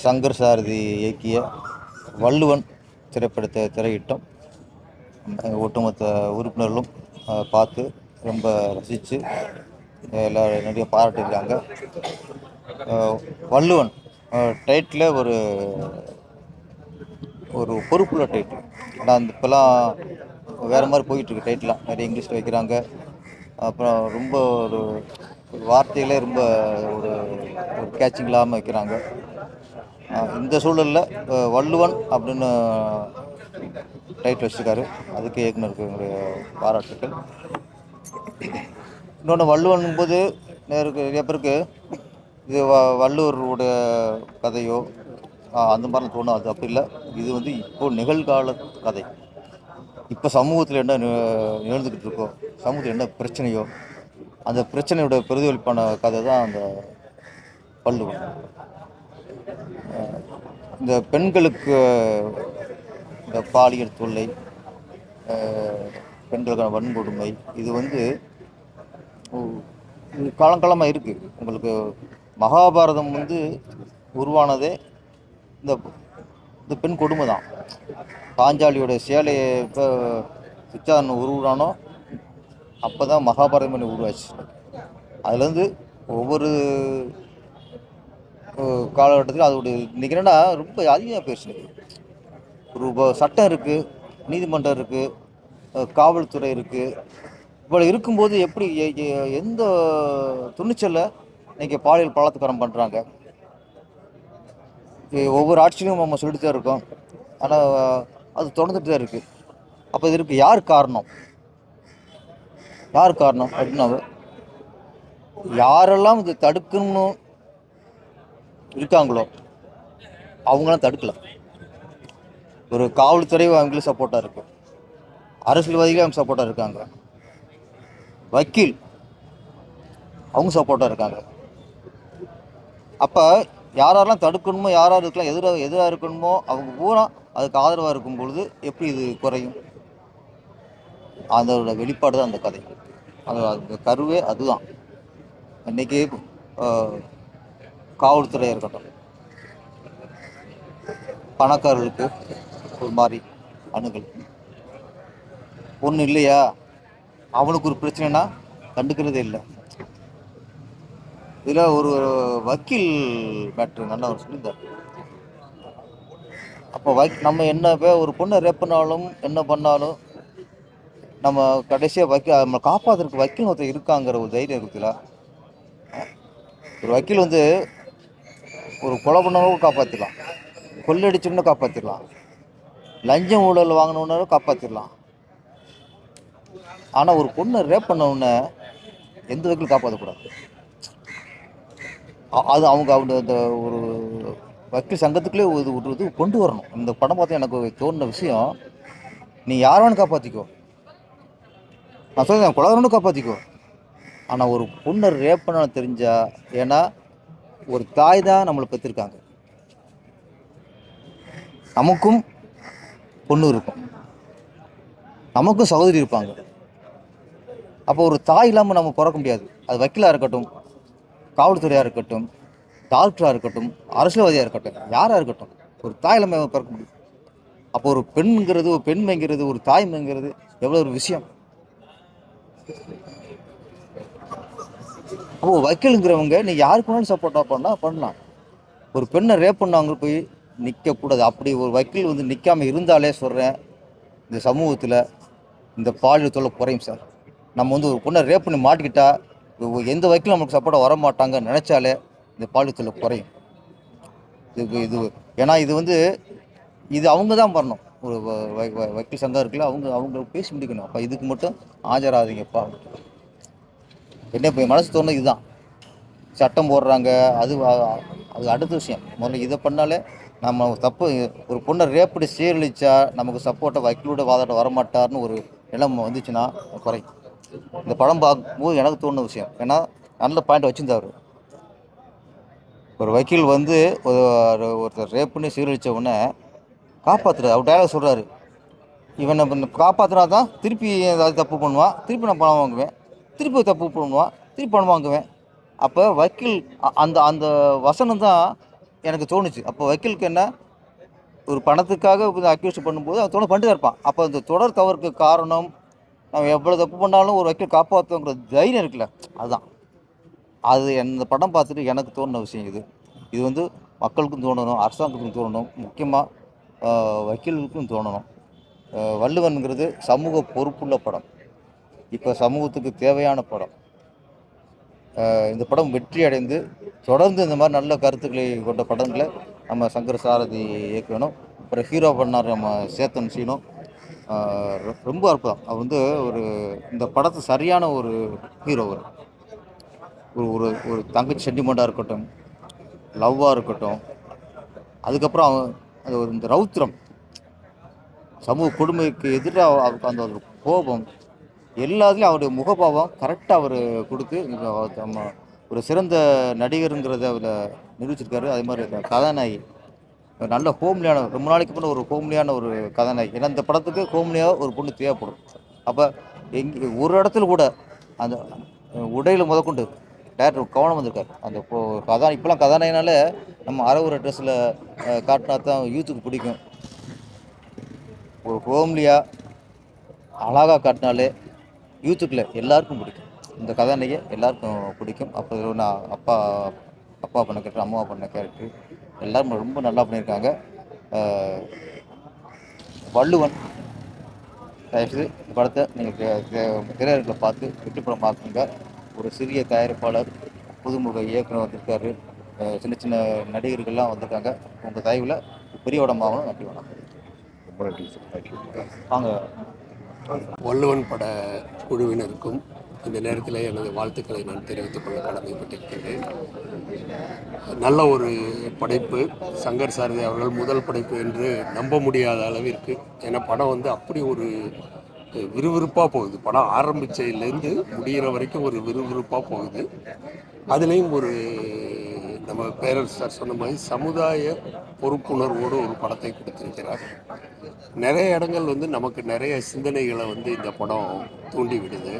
சங்கர் சாரதி இயக்கிய வள்ளுவன் திரைப்படத்தை திரையிட்டோம். ஒட்டுமொத்த உறுப்பினர்களும் பார்த்து ரொம்ப ரசித்து எல்லோரும் நிறைய பாராட்டியிருக்காங்க. வள்ளுவன் டைட்டில் ஒரு ஒரு பொறுப்புள்ள டைட்டில். ஆனால் அந்த இப்போல்லாம் வேறு மாதிரி போயிட்டுருக்கு. டைட்டிலாம் நிறைய இங்கிலீஷில் வைக்கிறாங்க. அப்புறம் ரொம்ப ஒரு வார்த்தைகளே ரொம்ப ஒரு ஒரு கேட்சிங் இல்லாமல் வைக்கிறாங்க. இந்த சூழலில் வள்ளுவன் அப்படின்னு டைட்டில் வச்சுருக்காரு. அதுக்கு இயக்குனருக்கு என்னுடைய பாராட்டுக்கள். இன்னொன்று, வள்ளுவன் போது நிறைய பேருக்கு இது வள்ளுவருடைய கதையோ அந்த மாதிரிலாம் தோணும். அது அப்படி இல்லை. இது வந்து இப்போது நிகழ்கால கதை. இப்போ சமூகத்தில் என்ன நிகழ்ந்துக்கிட்டு இருக்கோ, சமூகத்தில் என்ன பிரச்சனையோ அந்த பிரச்சனையோட பிரதிபலிப்பான கதை தான் அந்த வள்ளுவன். இந்த பெண்களுக்கு இந்த பாலியல் தொல்லை, பெண்களுக்கான வன்கொடுமை, இது வந்து காலங்காலமாக இருக்குது. உங்களுக்கு மகாபாரதம் வந்து உருவானதே இந்த பெண் கொடுமை தான். பாஞ்சாலியோட சேலையை இப்போ துச்சாதனன் உருவானோ அப்போ தான் மகாபாரதம் பண்ணி உருவாச்சு. அதுலேருந்து ஒவ்வொரு காலகட்டத்தில் அதோடைய இன்றைக்கி ரொம்ப அதிகமாக போயிடுச்சு. ஒரு சட்டம் இருக்குது, நீதிமன்றம் இருக்குது, காவல்துறை இருக்குது. இவ்வளோ இருக்கும்போது எப்படி எந்த துணிச்சலில் இன்றைக்கி பாலியல் பலாத்காரம் பண்ணுறாங்க? ஒவ்வொரு ஆட்சியிலும் நம்ம சொல்லிட்டு தான் இருக்கோம். ஆனால் அது தொடர்ந்துட்டு தான் இருக்குது. அப்போ இதற்கு யார் காரணம்? அப்படின்னா, யாரெல்லாம் இது தடுக்கணும்னு இருக்காங்களோ அவங்களாம் தடுக்கல. ஒரு காவல்துறை அவங்களுக்கு சப்போர்ட்டாக இருக்குது, அரசியல்வாதிகளே அவங்க சப்போர்ட்டாக இருக்காங்க, வக்கீல் அவங்க சப்போர்ட்டாக இருக்காங்க. அப்போ யாரெல்லாம் தடுக்கணுமோ, யார் இருக்கலாம் எதிராக இருக்கணுமோ அவங்க பூரா அதுக்கு ஆதரவாக இருக்கும் பொழுது எப்படி இது குறையும்? அதோட வெளிப்பாடு தான் அந்த கதை. அந்த கருவே அதுதான். இன்றைக்கி காவல்துறையாக இருக்கட்டும், பணக்காரர்களுக்கு ஒரு மாதிரி அணுகல். ஒன்றும் இல்லையா, அவனுக்கு ஒரு பிரச்சனைனா கண்டுக்கிறதே இல்லை. இதில் ஒரு வக்கீல் மேட்ரு நல்லா அவர் சொல்லியிருந்தார். அப்போ நம்ம என்ன ஒரு பொண்ணை ரேப் பண்ணாலும் என்ன பண்ணாலும் நம்ம கடைசியாக நம்ம காப்பாற்றுறதுக்கு வக்கீல் ஒருத்தர் இருக்காங்கிற ஒரு தைரியம் இருக்குல்ல. ஒரு வக்கீல் வந்து ஒரு கொலை பண்ணவங்களும் காப்பாற்றிடலாம், கொள்ளடிச்சோன்னு காப்பாற்றிடலாம், லஞ்சம் ஊழல் வாங்கினோன்னு காப்பாற்றிடலாம். ஆனால் ஒரு பொண்ணை ரேப் பண்ணவுடனே எந்த வக்கீலும் காப்பாற்றக்கூடாது. அது அவங்க அந்த ஒரு வக்கீல் சங்கத்துக்குள்ளே ஒரு இது கொண்டு வரணும். இந்த படம் பார்த்து எனக்கு தோணுன விஷயம், நீ யார் வேணும் காப்பாற்றிக்கோ, நான் சொல்லுறேன், கொலகாரனும் காப்பாற்றிக்கோ, ஆனால் ஒரு பொண்ணை ரேப் பண்ண தெரிஞ்சா, ஏன்னா ஒரு தாய் தான் நம்மளை பெற்றிருக்காங்க, நமக்கும் பொண்ணு இருக்கும், நமக்கும் சகோதரி இருப்பாங்க. அப்போ ஒரு தாய் இல்லாமல் நம்ம பிறக்க முடியாது. அது வக்கீலாக இருக்கட்டும், காவல்துறையாக இருக்கட்டும், டாக்டராக இருக்கட்டும், அரசியல்வாதியாக இருக்கட்டும், யாராக இருக்கட்டும், ஒரு தாய் இல்லாமல் பிறக்க முடியும். அப்போ ஒரு பெண்ங்கிறது, ஒரு பெண்மைங்கிறது, ஒரு தாய்மைங்கிறது எவ்வளோ ஒரு விஷயம். அப்போ வக்கீலுங்கிறவங்க நீ யாருக்கு வேணாலும் சப்போர்ட்டாக பண்ணலாம். ஒரு பெண்ணை ரேப் பண்ணவங்க போய் நிற்கக்கூடாது. அப்படி ஒரு வக்கீல் வந்து நிற்காமல் இருந்தாலே சொல்கிறேன், இந்த சமூகத்தில் இந்த பாலியல் தொல்லை குறையும் சார். நம்ம வந்து ஒரு பொண்ணை ரேப் பண்ணி மாட்டிக்கிட்டா எந்த வக்கீலும் நம்மளுக்கு சப்போர்ட்டாக வர மாட்டாங்க நினச்சாலே இந்த பாலியல் தொல்லை குறையும். இது ஏன்னா இது வந்து இது அவங்க தான் பண்ணணும். ஒரு வக்கீல் சங்கம் இருக்குல்ல, அவங்க பேசி முடிக்கணும். அப்போ இதுக்கு மட்டும் ஆஜராதீங்கப்பா. என்ன இப்போ மனசு தோணும், இதுதான் சட்டம் போடுறாங்க, அது அடுத்த விஷயம். முதல்ல இதை பண்ணாலே நம்ம தப்பு. ஒரு பொண்ணை ரேப்படி சீரழிச்சா நமக்கு சப்போர்ட்டை வக்கீலோட வாதாட்ட வரமாட்டார்னு ஒரு நிலைமை வந்துச்சுன்னா குறையும். இந்த படம் பார்க்கும்போது எனக்கு தோணுன விஷயம். ஏன்னா நல்ல பாயிண்ட் வச்சுருந்தார். ஒரு வக்கீல் வந்து ஒருத்தர் ரேப் பண்ணி சீரழித்த உடனே காப்பாற்றுறாரு. அவர் டைலாக் சொல்கிறாரு, இவனை காப்பாற்றினா தான் திருப்பி ஏதாவது தப்பு பண்ணுவான், திருப்பி நான் பணம் வாங்குவேன், திருப்பி தப்பு பண்ணுவான், திருப்பி பணம் வாங்குவேன். அப்போ வக்கீல் அந்த அந்த வசனம் தான் எனக்கு தோணுச்சு. அப்போ வக்கீலுக்கு என்ன, ஒரு பணத்துக்காக அக்யூஸ் பண்ணும்போது அவன் பண்ணிட்டு தான் இருப்பான். அப்போ இந்த தொடர் தவறுக்கு காரணம், நம்ம எவ்வளோ தப்பு பண்ணாலும் ஒரு வக்கீல் காப்பாற்றுங்கிற தைரியம் இருக்குல்ல, அதுதான். அது இந்த படம் பார்த்துட்டு எனக்கு தோணுன விஷயம் இது. இது வந்து மக்களுக்கும் தோணணும், அரசாங்கத்துக்கும் தோணணும், முக்கியமாக வக்கீல்களுக்கும் தோணணும். வள்ளுவன்கிறது சமூக பொறுப்புள்ள படம். இப்போ சமூகத்துக்கு தேவையான படம். இந்த படம் வெற்றி அடைந்து தொடர்ந்து இந்த மாதிரி நல்ல கருத்துக்களை கொண்ட படங்களை நம்ம சங்கர் சாரதி இயக்கணும். அப்புறம் ஹீரோ பண்ணார் நம்ம சேத்தன் சீனோ. ரொம்ப அற்புதம். அவர் வந்து இந்த படத்தை சரியான ஒரு ஹீரோ. ஒரு ஒரு தங்கச்சி சென்டிமெண்ட்டாக இருக்கட்டும், லவ்வாக இருக்கட்டும், அதுக்கப்புறம் அவன் அது இந்த ரௌத்திரம், சமூக கொடுமைக்கு எதிராக அவருக்கு அந்த ஒரு கோபம், எல்லாத்துலேயும் அவருடைய முகபாவம் கரெக்டாக அவர் கொடுத்து நம்ம ஒரு சிறந்த நடிகருங்கிறத அதில் நிரூபிச்சிருக்காரு. அதே மாதிரி கதாநாயகி நல்ல ஹோம்லியான, ரொம்ப நாளைக்கு முன்னே ஒரு ஹோம்லியான ஒரு கதாநாயகி. ஏன்னா இந்த படத்துக்கு ஹோம்லியாக ஒரு பொண்ணு தேவைப்படும். அப்போ ஒரு இடத்துல கூட அந்த உடையில் முதற்கொண்டு டேரக்டர் கவனம் வந்திருக்காரு. அந்த இப்போலாம் கதாநாயகனால நம்ம ஒரு ட்ரெஸ்ஸில் காட்டினா தான் யூத்துக்கு பிடிக்கும். ஒரு ஹோம்லியாக அழகாக காட்டினாலே யூத்துக்குள்ள எல்லாருக்கும் பிடிக்கும். இந்த கதாநாயகி எல்லாருக்கும் பிடிக்கும். அப்போ நான் அப்பா பண்ண கேரக்டர், அம்மா பண்ண கேரக்டர் எல்லோரும் ரொம்ப நல்லா பண்ணியிருக்காங்க. வள்ளுவன் தயவுசெய்து படத்தை நீங்கள் திரையரங்கில் பார்த்து வெற்றி படம் பார்க்குங்க. ஒரு சிறிய தயாரிப்பாளர், புதுமுக இயக்குனர் வந்திருக்காரு, சின்ன சின்ன நடிகர்கள்லாம் வந்திருக்காங்க. உங்கள் தயவில் பெரிய படமாகணும். நன்றி, வணக்கம். ரொம்ப நன்றி சார். தேங்க்யூ. வாங்க. வள்ளுவன் பட குழுவினருக்கும் இந்த நேரத்தில் எனது வாழ்த்துக்களை நான் தெரிவித்துக் கொள்ள கடமைப்பட்டிருக்கிறேன். நல்ல ஒரு படைப்பு. சங்கர் சாரதி அவர்கள் முதல் படைப்பு என்று நம்ப முடியாத அளவிற்கு. ஏன்னா படம் வந்து அப்படி ஒரு விறுவிறுப்பாக போகுது. படம் ஆரம்பித்ததுலேருந்து முடிகிற வரைக்கும் ஒரு விறுவிறுப்பாக போகுது. அதுலேயும் ஒரு நம்ம பேரரசர் சொன்ன மாதிரி சமுதாய பொறுப்புணர்வோடு ஒரு படத்தை கொடுத்திருக்கிறார். நிறைய இடங்கள் வந்து நமக்கு நிறைய சிந்தனைகளை வந்து இந்த படம் தூண்டி விடுது.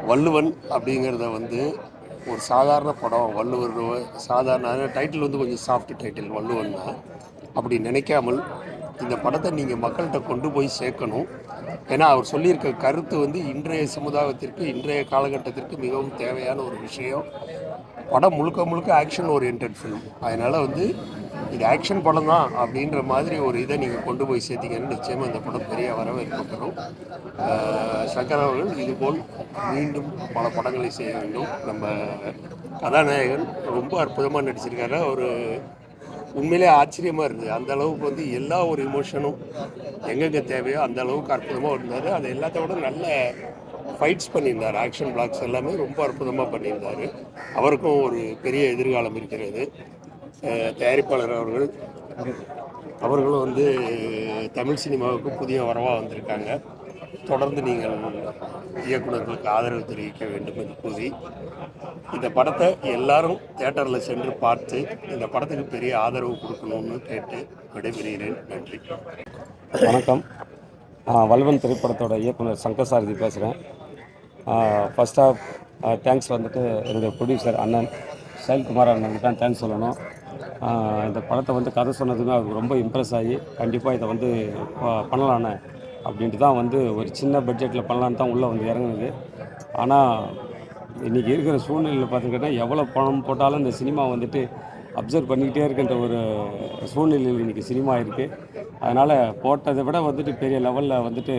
வள்ளுவன் அப்படிங்கிறத வந்து ஒரு சாதாரண படம், வள்ளுவர் சாதாரண டைட்டில் வந்து கொஞ்சம் சாஃப்ட் டைட்டில் வள்ளுவன் தான். அப்படி நினைக்காமல் இந்த படத்தை நீங்கள் மக்கள்கிட்ட கொண்டு போய் சேர்க்கணும். ஏன்னா அவர் சொல்லியிருக்க கருத்து வந்து இன்றைய சமுதாயத்திற்கு, இன்றைய காலகட்டத்திற்கு மிகவும் தேவையான ஒரு விஷயம். படம் முழுக்க முழுக்க ஆக்ஷன் ஓரியன்ட் ஃபிலிம். அதனால் வந்து இது ஆக்ஷன் படம் தான் அப்படின்ற மாதிரி ஒரு இதை நீங்கள் கொண்டு போய் சேர்த்திங்கன்னு நிச்சயமாக இந்த படம் பெரிய வரவேற்பு பெறும். சங்கர் அவர்கள் இதுபோல் மீண்டும் பல படங்களை செய்ய வேண்டும். நம்ம கதாநாயகன் ரொம்ப அற்புதமாக நடிச்சிருக்காரு. ஒரு உண்மையிலே ஆச்சரியமாக இருந்தது. அந்த அளவுக்கு வந்து எல்லா ஒரு இமோஷனும் எங்கெங்கே தேவையோ அந்த அளவுக்கு அற்புதமாக இருந்தார். அது எல்லாத்த விட நல்ல ஃபைட்ஸ் பண்ணியிருந்தார். ஆக்ஷன் பிளாக்ஸ் எல்லாமே ரொம்ப அற்புதமாக பண்ணியிருந்தார். அவருக்கும் ஒரு பெரிய எதிர்காலம் இருக்கிறது. தயாரிப்பாளர் அவர்களும் வந்து தமிழ் சினிமாவுக்கு புதிய வரவாக வந்திருக்காங்க. தொடர்ந்து நீங்கள் இயக்குநர்களுக்கு ஆதரவு தெரிவிக்க வேண்டும் என்று கூறி இந்த படத்தை எல்லாரும் தியேட்டரில் சென்று பார்த்து இந்த படத்துக்கு பெரிய ஆதரவு கொடுக்கணும்னு கேட்டு விடைபெறுகிறேன். நன்றி, வணக்கம். வள்ளுவன் திரைப்படத்தோட இயக்குனர் சங்கர் சாரதி பேசுகிறேன். ஃபர்ஸ்ட் ஆஃப் தேங்க்ஸ் வந்துட்டு என்னுடைய ப்ரொடியூசர் அண்ணன் சைல்குமார் அண்ணனுக்கு தான் தேங்க்ஸ் சொல்லணும். இந்த படத்தை வந்து கதை சொன்னதுமே அவருக்கு ரொம்ப இம்ப்ரெஸ் ஆகி கண்டிப்பாக இதை வந்து பண்ணலான்னு அப்படின்ட்டு தான் வந்து ஒரு சின்ன பட்ஜெட்டில் பண்ணலான்னு தான் உள்ளே வந்து இறங்குனது. ஆனால் இன்றைக்கி இருக்கிற சூழ்நிலையில் பார்த்துக்கிட்டா எவ்வளோ பணம் போட்டாலும் இந்த சினிமா வந்துட்டு அப்சர்வ் பண்ணிக்கிட்டே இருக்கின்ற ஒரு சூழ்நிலையில் இன்றைக்கி சினிமா இருக்குது. அதனால் போட்டதை விட வந்துட்டு பெரிய லெவலில் வந்துட்டு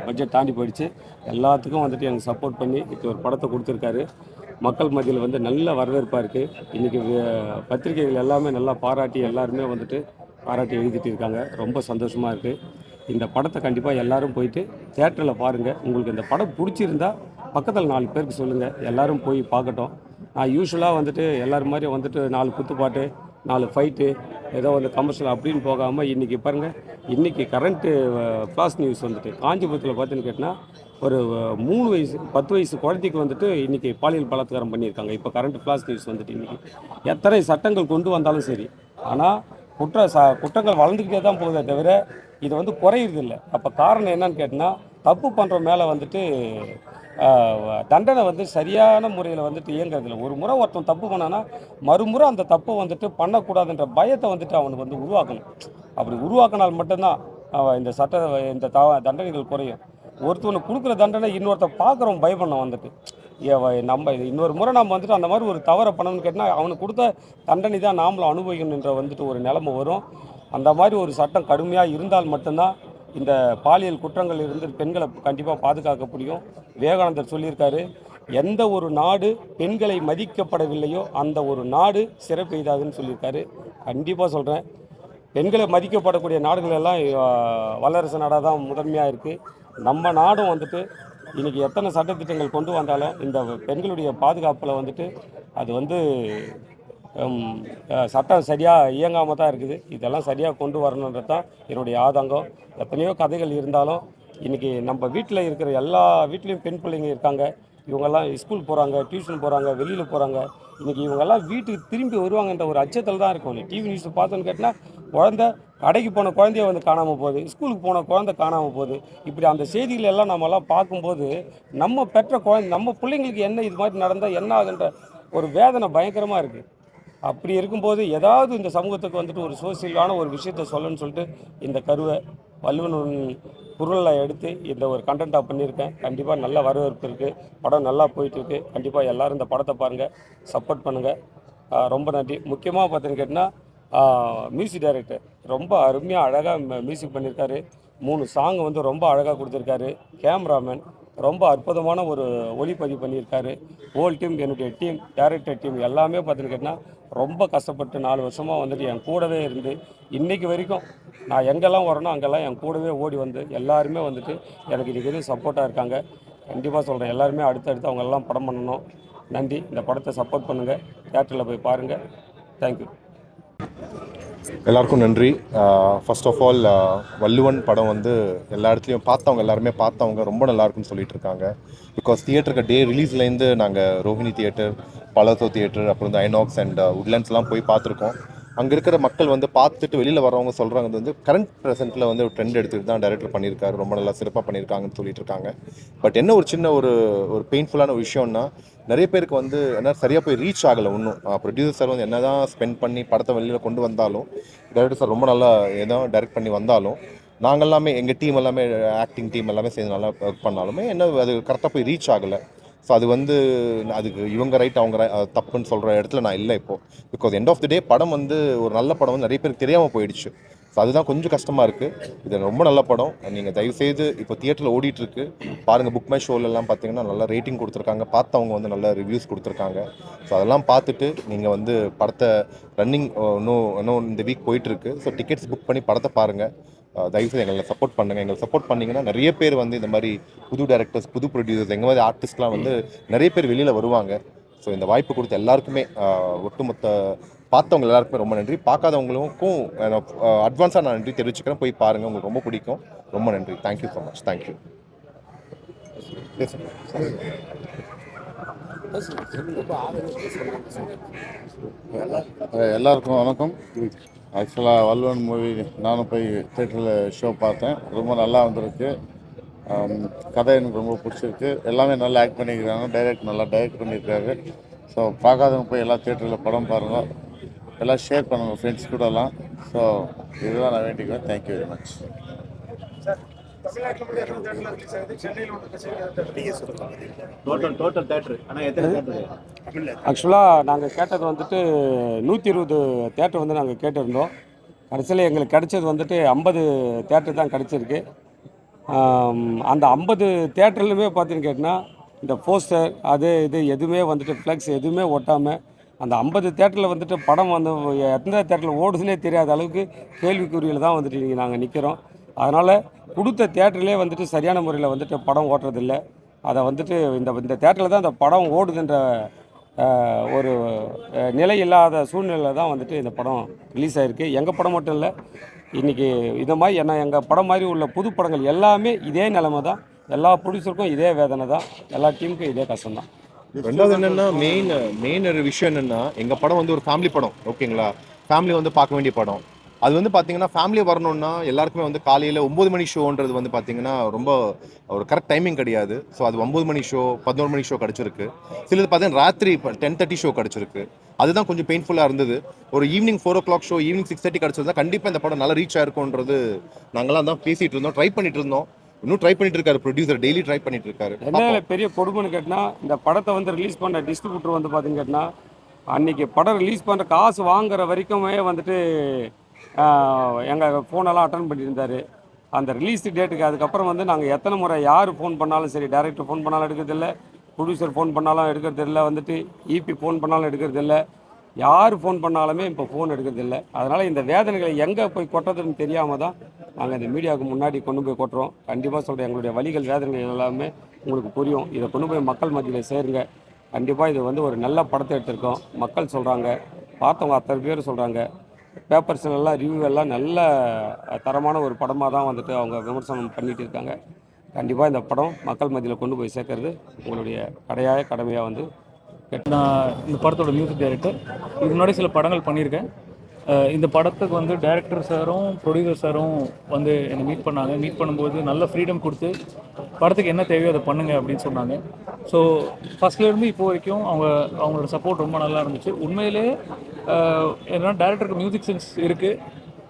பட்ஜெட் தாண்டி போயிடுச்சு. எல்லாத்துக்கும் வந்துட்டு எனக்கு சப்போர்ட் பண்ணி இப்போ ஒரு படத்தை கொடுத்துருக்காரு. மக்கள் மத்தியில் வந்து நல்ல வரவேற்பாக இருக்குது. இன்றைக்கி பத்திரிகைகள் எல்லாமே நல்லா பாராட்டி எல்லாருமே வந்துட்டு பாராட்டி எழுதிட்டு இருக்காங்க. ரொம்ப சந்தோஷமாக இருக்குது. இந்த படத்தை கண்டிப்பாக எல்லோரும் போயிட்டு தியேட்டரில் பாருங்கள். உங்களுக்கு இந்த படம் பிடிச்சிருந்தா பக்கத்தில் 4 பேருக்கு சொல்லுங்கள், எல்லோரும் போய் பார்க்கட்டும். நான் யூஸ்வலாக வந்துட்டு எல்லோரும் மாதிரி வந்துட்டு 4 குத்துப்பாட்டு 4 ஃபைட்டு ஏதோ வந்து கமர்ஷியல் அப்படின்னு போகாமல் இன்றைக்கி பாருங்கள், இன்றைக்கி கரண்ட்டு ஃப்ளாஷ் நியூஸ் வந்துட்டு காஞ்சிபுரத்தில் பார்த்துன்னு கேட்டால் ஒரு 3 வயசு 10 வயசு குழந்தைக்கு வந்துட்டு இன்றைக்கி பாலியல் பலாத்காரம் பண்ணியிருக்காங்க. இப்போ கரண்ட் ஃப்ளாஷ் நியூஸ் வந்துட்டு இன்றைக்கி எத்தனை சட்டங்கள் கொண்டு வந்தாலும் சரி, ஆனால் குற்றங்கள் வளர்ந்துக்கிட்டே தான் போகுதே தவிர இது வந்து குறையிறதில்லை. அப்போ காரணம் என்னன்னு கேட்டால் தப்பு பண்ணுற மேலே வந்துட்டு தண்டனை வந்து சரியான முறையில் வந்துட்டு இயங்குறதில்ல. ஒரு முறை ஒருத்தன் தப்பு பண்ணான்னா மறுமுறை அந்த தப்பை வந்துட்டு பண்ணக்கூடாதுன்ற பயத்தை வந்துட்டு அவனுக்கு வந்து உருவாக்கணும். அப்படி உருவாக்கினால் மட்டும்தான் இந்த இந்த தண்டனைகள் குறையும். ஒருத்தவனுக்கு கொடுக்குற தண்டனை இன்னொருத்த பார்க்குறவன் பயப்படணும் வந்துட்டு. நம்ம இன்னொரு முறை நம்ம வந்துட்டு அந்த மாதிரி ஒரு தவறை பண்ணணும்னு கேட்டால் அவனுக்கு கொடுத்த தண்டனை தான் நாமளும் அனுபவிக்கணுன்ற வந்துட்டு ஒரு நிலைமை வரும். அந்த மாதிரி ஒரு சட்டம் கடுமையாக இருந்தால் மட்டும்தான் இந்த பாலியல் குற்றங்கள் இருந்து பெண்களை கண்டிப்பாக பாதுகாக்க முடியும். விவேகானந்தர் சொல்லியிருக்காரு, எந்த ஒரு நாடு பெண்களை மதிக்கப்படவில்லையோ அந்த ஒரு நாடு சிறப்பெய்தாதுன்னு சொல்லியிருக்காரு. கண்டிப்பாக சொல்கிறேன், பெண்களை மதிக்கப்படக்கூடிய நாடுகள் எல்லாம் வல்லரசு நாடாக தான் முதன்மையாக இருக்குது. நம்ம நாடும் வந்துட்டு இன்றைக்கி எத்தனை சட்டத்திட்டங்கள் கொண்டு வந்தாலும் இந்த பெண்களுடைய பாதுகாப்பில் வந்துட்டு அது வந்து சட்டம் சரியாக இயங்காமல் தான் இருக்குது. இதெல்லாம் சரியாக கொண்டு வரணுன்றது தான் என்னுடைய ஆதங்கம். எத்தனையோ கதைகள் இருந்தாலும் இன்றைக்கி நம்ம வீட்டில் இருக்கிற எல்லா வீட்லேயும் பெண் பிள்ளைங்க இருக்காங்க. இவங்கெல்லாம் ஸ்கூல் போகிறாங்க, டியூஷன் போகிறாங்க, வெளியில் போகிறாங்க. இன்றைக்கி இவங்கெல்லாம் வீட்டுக்கு திரும்பி வருவாங்கன்ற ஒரு அச்சத்தில் தான் இருக்கும். டிவி நியூஸ் பார்த்தோன்னு கேட்டால் குழந்தை கடைக்கு போன குழந்தைய வந்து காணாமல் போகுது, ஸ்கூலுக்கு போன குழந்தை காணாமல் போகுது. இப்படி அந்த செய்திகள் எல்லாம் நம்மலாம் பார்க்கும்போது நம்ம பெற்ற குழந்தை நம்ம பிள்ளைங்களுக்கு என்ன இது மாதிரி நடந்தால் என்ன ஆகுன்ற ஒரு வேதனை பயங்கரமாக இருக்குது. அப்படி இருக்கும்போது ஏதாவது இந்த சமூகத்துக்கு வந்துட்டு ஒரு சோசியலான ஒரு விஷயத்த சொல்லணும்னு சொல்லிட்டு இந்த கருவை வள்ளுவன் குரலில் எடுத்து இந்த ஒரு கண்டென்ட்டாக பண்ணியிருக்கேன். கண்டிப்பாக நல்ல வரவேற்பு இருக்குது. படம் நல்லா போயிட்டுருக்கு. கண்டிப்பாக எல்லோரும் இந்த படத்தை பாருங்கள், சப்போர்ட் பண்ணுங்கள். ரொம்ப நன்றி. முக்கியமாக பார்த்தீங்கன்னு கேட்டால் மியூசிக் டைரக்டர் ரொம்ப அருமையாக அழகாக மியூசிக் பண்ணியிருக்காரு. 3 சாங் வந்து ரொம்ப அழகாக கொடுத்துருக்காரு. கேமராமேன் ரொம்ப அற்புதமான ஒரு ஒளிப்பதிவு பண்ணியிருக்காரு. ஹோல் டீம், என்னுடைய டீம், டேரக்டர் டீம் எல்லாமே பார்த்தீங்கன்னு கேட்டால் ரொம்ப கஷ்டப்பட்டு 4 வருஷமாக வந்துட்டு என் கூடவே இருந்து இன்றைக்கி வரைக்கும் நான் எங்கெல்லாம் வரணும் அங்கெல்லாம் என் கூடவே ஓடி வந்து எல்லாருமே வந்துட்டு எனக்கு இன்றைக்கி வரைக்கும் சப்போர்ட்டாக இருக்காங்க. கண்டிப்பாக சொல்கிறேன், எல்லாருமே அடுத்தடுத்து அவங்கெல்லாம் படம் பண்ணணும். நன்றி. இந்த படத்தை சப்போர்ட் பண்ணுங்கள், தியேட்டரில் போய் பாருங்கள். தேங்க்யூ. எல்லாருக்கும் நன்றி. ஃபர்ஸ்ட் ஆஃப் ஆல் வள்ளுவன் படம் வந்து எல்லா இடத்துலையும் எல்லாருமே பார்த்தவங்க ரொம்ப நல்லாயிருக்குன்னு சொல்லிட்டு இருக்காங்க. பிகாஸ் தியேட்டருக்கு டே ரிலீஸ்லேருந்து நாங்கள் ரோஹிணி தியேட்டர், பலசோ தியேட்டர், அப்புறம் வந்து ஐநாக்ஸ் அண்ட் உட்லண்ட்ஸ்லாம் போய் பார்த்துருக்கோம். அங்கே இருக்கிற மக்கள் வந்து பார்த்துட்டு வெளியில் வரவங்க சொல்கிறாங்க வந்து கரண்ட் ப்ரெசென்ட்டில் வந்து ஒரு ட்ரெண்ட் எடுத்துகிட்டு தான் டைரக்டர் பண்ணியிருக்காரு, ரொம்ப நல்லா சிறப்பாக பண்ணியிருக்காங்கன்னு சொல்லிட்டு இருக்காங்க. பட் என்ன ஒரு சின்ன ஒரு பெயின்ஃபுல்லான விஷயம்னா நிறைய பேருக்கு வந்து என்ன சரியாக போய் ரீச் ஆகலை இன்னும். ப்ரொடியூசர் சார் வந்து என்ன தான் ஸ்பெண்ட் பண்ணி படத்தை வெளியில் கொண்டு வந்தாலும், டைரக்டர் சார் ரொம்ப நல்லா ஏதோ டைரக்ட் பண்ணி வந்தாலும், நாங்கள் எல்லாமே எங்கள் டீம் எல்லாமே ஆக்டிங் டீம் எல்லாமே சேர்ந்து நல்லா ஒர்க் பண்ணாலுமே என்ன அது கரெக்டாக போய் ரீச் ஆகலை. ஸோ அது வந்து அதுக்கு இவங்க ரைட் அவங்க தப்புன்னு சொல்கிற இடத்துல நான் இல்லை இப்போது. பிகாஸ் எண்ட் ஆஃப் தி டே படம் வந்து ஒரு நல்ல படம் வந்து நிறைய பேருக்கு தெரியாமல் போயிடுச்சு. ஸோ அதுதான் கொஞ்சம் கஷ்டமாக இருக்குது. இது ரொம்ப நல்ல படம். நீங்கள் தயவுசெய்து இப்போ தியேட்டரில் ஓடிட்டுருக்கு பாருங்கள். புக் மை ஷோலெல்லாம் பார்த்தீங்கன்னா நல்லா ரேட்டிங் கொடுத்துருக்காங்க, பார்த்தவங்க வந்து நல்ல ரிவ்யூஸ் கொடுத்துருக்காங்க. ஸோ அதெல்லாம் பார்த்துட்டு நீங்கள் வந்து படத்தை ரன்னிங் இன்னும் இந்த வீக் போயிட்டுருக்கு. ஸோ டிக்கெட்ஸ் புக் பண்ணி படத்தை பாருங்கள். தயவுசெய்து எங்களை சப்போர்ட் பண்ணுங்கள். எங்களை சப்போர்ட் பண்ணிங்கன்னா நிறைய பேர் வந்து இந்த மாதிரி புது டைரக்டர்ஸ், புது ப்ரொடியூசர்ஸ், எங்கள் மாதிரி ஆர்டிஸ்ட்லாம் வந்து நிறைய பேர் வெளியில் வருவாங்க. ஸோ இந்த வாய்ப்பு கொடுத்த எல்லாருக்குமே ஒட்டுமொத்த பார்த்தவங்க எல்லாருக்குமே ரொம்ப நன்றி. பார்க்காதவங்களுக்கும் அட்வான்ஸாக நான் நன்றி தெரிவிச்சுக்கிறேன். போய் பாருங்கள், உங்களுக்கு ரொம்ப பிடிக்கும். ரொம்ப நன்றி. Thank you so much. தேங்க்யூ. எல்லாருக்கும் வணக்கம். ஆக்சுவலாக வள்ளுவன் மூவி நானும் போய் தேட்டரில் ஷோ பார்த்தேன். ரொம்ப நல்லா வந்திருக்கு. கதை எனக்கு ரொம்ப பிடிச்சிருக்கு. எல்லாமே நல்லா ஆக்ட் பண்ணியிருக்காங்க. டைரக்ட் நல்லா டைரக்ட் பண்ணியிருக்காரு. ஸோ பார்க்காதவங்க போய் எல்லா தேட்டரில் படம் பாருங்கள், எல்லாம் ஷேர் பண்ணுங்கள் ஃப்ரெண்ட்ஸ் கூடலாம். ஸோ இதுதான் நான் வேண்டிக்குவேன். Thank you very much. ஆக்சுவலாக நாங்கள் கேட்டது வந்துட்டு 120 தேட்டர் வந்து நாங்கள் கேட்டிருந்தோம். கடைசியில் எங்களுக்கு கிடைச்சது வந்துட்டு 50 தேட்டர் தான் கிடச்சிருக்கு. அந்த 50 தேட்டர்லையுமே பார்த்தீங்கன்னு கேட்டிங்கன்னா இந்த போஸ்டர் அது இது எதுவுமே வந்துட்டு ஃப்ளெக்ஸ் எதுவுமே ஒட்டாமல் அந்த 50 தேட்டரில் வந்துட்டு படம் வந்து எந்த தேட்டரில் ஓடுதுன்னே தெரியாத அளவுக்கு கேள்விக்குறியில் தான் வந்துட்டு இன்றைக்கி நாங்கள் நிற்கிறோம். அதனால் கொடுத்த தேட்டர்லேயே வந்துட்டு சரியான முறையில் வந்துட்டு படம் ஓட்டுறதில்லை. அதை வந்துட்டு இந்த தேட்டரில் தான் இந்த படம் ஓடுதுன்ற ஒரு நிலை இல்லாத சூழ்நிலையில் தான் வந்துட்டு இந்த படம் ரிலீஸ் ஆகிருக்கு. எங்கள் படம் மட்டும் இல்லை, இன்றைக்கி இந்த மாதிரி எங்கள் படம் மாதிரி உள்ள புது படங்கள் எல்லாமே இதே நிலைமை தான். எல்லா ப்ரொடியூசருக்கும் இதே வேதனை தான், எல்லா டீமுக்கும் இதே கஷ்டம்தான். ரெண்டாவது என்னென்னா மெயின் ஒரு விஷயம் என்னென்னா எங்கள் படம் வந்து ஒரு ஃபேமிலி படம். ஓகேங்களா, ஃபேமிலி வந்து பார்க்க வேண்டிய படம். அது வந்து பார்த்தீங்கன்னா ஃபேமிலியாக வரணும்னா எல்லாருக்குமே வந்து காலையில் 9 மணி ஷோன்றது வந்து பார்த்தீங்கன்னா ரொம்ப ஒரு கரெக்ட் டைமிங் கிடையாது. ஸோ அது 9 மணி ஷோ 11 மணி ஷோ கிடச்சிருக்கு. சிலது பார்த்தீங்கன்னா ராத்திரி இப்போ 10:30 ஷோ கிடச்சிருக்கு. அதுதான் கொஞ்சம் பெயின்ஃபுல்லாக இருந்தது. ஒரு ஈவினிங் 4 o'clock ஷோ ஈவினிங் 6:30 கிடச்சிருந்தா கண்டிப்பாக இந்த படம் நல்லா ரீச் ஆயிருக்கும்ன்றது நாங்களாம் தான் பேசிகிட்டு இருந்தோம், ட்ரை பண்ணிட்டு இருந்தோம். இன்னும் ட்ரை பண்ணிட்டு இருக்காரு ப்ரொடியூசர், டெய்லி ட்ரை பண்ணிட்டு இருக்காரு. என்ன பெரிய கொடுமைன்னு கேட்டால் இந்த படத்தை வந்து ரிலீஸ் பண்ண டிஸ்ட்ரிபியூட்டர் வந்து பார்த்தீங்கன்னு கேட்டால் அன்றைக்கி படம் ரிலீஸ் பண்ணுற காசு வாங்குற வரைக்குமே வந்துட்டு எங்கள் ஃபோனெல்லாம் அட்டன் பண்ணியிருந்தார் அந்த ரிலீஸ் டேட்டுக்கு. அதுக்கப்புறம் வந்து நாங்கள் எத்தனை முறை யார் ஃபோன் பண்ணாலும் சரி, டைரக்டர் ஃபோன் பண்ணாலும் எடுக்கிறதில்ல, ப்ரொடியூசர் ஃபோன் பண்ணாலும் எடுக்கிறதில்ல, வந்துட்டு இபி ஃபோன் பண்ணாலும் எடுக்கிறதில்ல, யார் ஃபோன் பண்ணாலுமே இப்போ ஃபோன் எடுக்கிறதில்ல. அதனால் இந்த வேதனைகளை எங்கே போய் கொட்டுறதுன்னு தெரியாமல் தான் நாங்கள் இந்த மீடியாவுக்கு முன்னாடி கொண்டு போய் கொட்டுறோம். கண்டிப்பாக சொல்கிறேன், எங்களுடைய வலிகள் வேதனைகள் எல்லாமே உங்களுக்கு புரியும். இதை கொண்டு போய் மக்கள் மத்தியில் சேருங்க. கண்டிப்பாக இது வந்து ஒரு நல்ல படத்தை எடுத்திருக்கோம். மக்கள் சொல்கிறாங்க, பார்த்தவங்க அத்தனை பேர் சொல்கிறாங்க, பேப்பர்ஸ்லாம் ரிவ்யூ எல்லாம் நல்ல தரமான ஒரு படமாக தான் வந்துட்டு அவங்க விமர்சனம் பண்ணிகிட்டு இருக்காங்க. கண்டிப்பாக இந்த படம் மக்கள் மத்தியில் கொண்டு போய் சேர்க்கறது உங்களுடைய கடமையாக வந்து நான் இந்த படத்தோட மியூசிக் டைரக்டர். இதுக்கு முன்னாடி சில படங்கள் பண்ணியிருக்கேன். இந்த படத்துக்கு வந்து டைரக்டர் சாரும் ப்ரொடியூசர் சாரும் வந்து என்னை மீட் பண்ணாங்க. மீட் பண்ணும்போது நல்ல ஃப்ரீடம் கொடுத்து படத்துக்கு என்ன தேவையோ அதை பண்ணுங்க அப்படின்னு சொன்னாங்க. ஸோ ஃபஸ்ட்லேருந்து இப்போ வரைக்கும் அவங்களோட சப்போர்ட் ரொம்ப நல்லா இருந்துச்சு. உண்மையிலே என்னன்னா டைரக்டருக்கு மியூசிக் சென்ஸ் இருக்குது.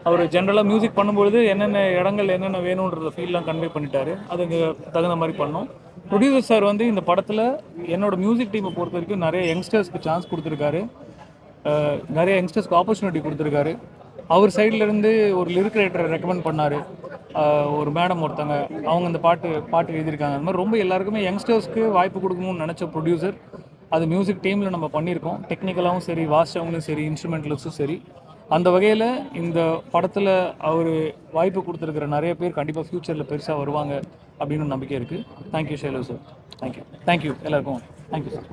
அவர் ஜென்ரலாக மியூசிக் பண்ணும்பொழுது என்னென்ன இடங்கள் என்னென்ன வேணுன்றத ஃபீல்லாம் கன்வே பண்ணிட்டாரு. அதுக்கு தகுந்த மாதிரி பண்ணோம். ப்ரொடியூசர் சார் வந்து இந்த படத்தில் என்னோடய மியூசிக் டீமை பொறுத்த வரைக்கும் நிறைய யங்ஸ்டர்ஸ்க்கு சான்ஸ் கொடுத்துருக்காரு, நிறைய யங்ஸ்டர்ஸ்க்கு ஆப்பர்ச்சுனிட்டி கொடுத்துருக்காரு. அவர் சைட்லேருந்து ஒரு லிரிக் ரைட்டரை ரெக்கமெண்ட் பண்ணார். ஒரு மேடம் ஒருத்தங்க அவங்க இந்த பாட்டு எழுதியிருக்காங்க. அந்த மாதிரி ரொம்ப எல்லாருக்குமே யங்ஸ்டர்ஸ்க்கு வாய்ப்பு கொடுக்கணும்னு நினச்ச ப்ரொடியூசர். அது மியூசிக் டீமில் நம்ம பண்ணியிருக்கோம். டெக்னிக்கலாகவும் சரி, வாசிச்சவங்களும் சரி, இன்ஸ்ட்ருமெண்டலிஸ்ட்டும் சரி. அந்த வகையில் இந்த படத்தில் அவர் வாய்ப்பு கொடுத்துருக்கிற நிறைய பேர் கண்டிப்பாக ஃப்யூச்சரில் பெருசாக வருவாங்க அப்படின்னு நம்பிக்கை இருக்குது. Thank you Shailu sir. தேங்க்யூ எல்லாருக்கும். Thank you sir.